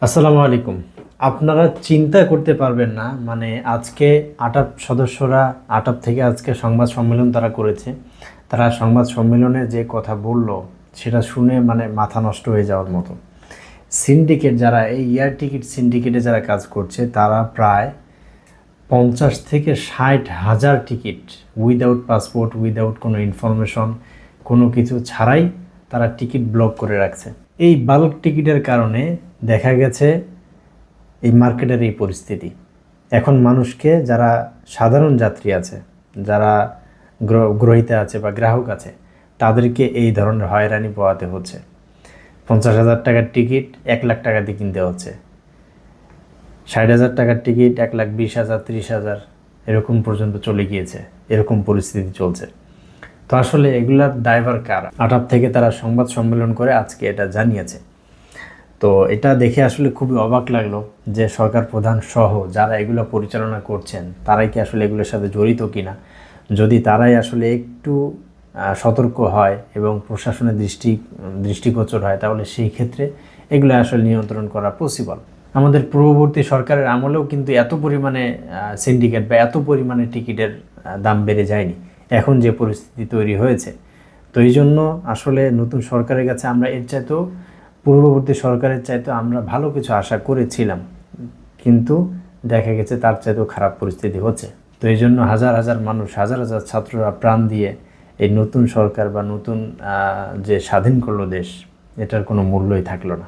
আসসালামু আলাইকুম। আপনারা চিন্তা করতে পারবেন না, মানে আজকে আটাপ সদস্যরা আটাপ থেকে আজকে সংবাদ সম্মেলন তারা করেছে। তারা সংবাদ সম্মেলনে যে কথা বলল সেটা শুনে মানে মাথা নষ্ট হয়ে যাওয়ার মতো। সিন্ডিকেট যারা এই এয়ার টিকিট সিন্ডিকেটে যারা কাজ করছে তারা প্রায় 50 থেকে 60 হাজার টিকিট উইদাউট পাসপোর্ট, উইদাউট কোনো ইনফরমেশন, কোনো কিছু ছাড়াই তারা টিকিট ব্লক করে রাখছে। এই বাল্ক টিকিটের কারণে দেখা গেছে এই মার্কেটের এই পরিস্থিতি। এখন মানুষকে, যারা সাধারণ যাত্রী আছে, যারা গ্রহীতা আছে বা গ্রাহক আছে, তাদেরকে এই ধরনের হয়রানি পোহাতে হচ্ছে। 50,000 টাকার টিকিট 1 লাখ টাকা দিয়ে কিনতে হচ্ছে, 60,000 টাকার টিকিট 1,20,000, 30,000 এরকম পর্যন্ত চলে গিয়েছে। এরকম পরিস্থিতি চলছে। তো আসলে এগুলার ড্রাইভার কার? আটাপ থেকে তারা সংবাদ সম্মেলন করে আজকে এটা জানিয়েছে। তো এটা দেখে আসলে খুবই অবাক লাগলো যে সরকার প্রধান সহ যারা এগুলো পরিচালনা করছেন তারাই কি আসলে এগুলোর সাথে জড়িত কিনা। যদি তারাই আসলে একটু সতর্ক হয় এবং প্রশাসনের দৃষ্টিগোচর হয়, তাহলে সেই ক্ষেত্রে এগুলো আসলে নিয়ন্ত্রণ করা পসিবল। আমাদের পূর্ববর্তী সরকারের আমলেও কিন্তু এত পরিমাণে সিন্ডিকেট বা এত পরিমাণে টিকিটের দাম বেড়ে যায়নি, এখন যে পরিস্থিতি তৈরি হয়েছে। তো এই জন্য আসলে নতুন সরকারের কাছে আমরা এর চাইতেও, পূর্ববর্তী সরকারের চাইতেও আমরা ভালো কিছু আশা করেছিলাম, কিন্তু দেখা গেছে তার চাইতেও খারাপ পরিস্থিতি হচ্ছে। তো এই জন্য হাজার হাজার মানুষ, হাজার হাজার ছাত্ররা প্রাণ দিয়ে এই নতুন সরকার বা নতুন যে স্বাধীন করলো দেশ, এটার কোনো মূল্যই থাকলো না।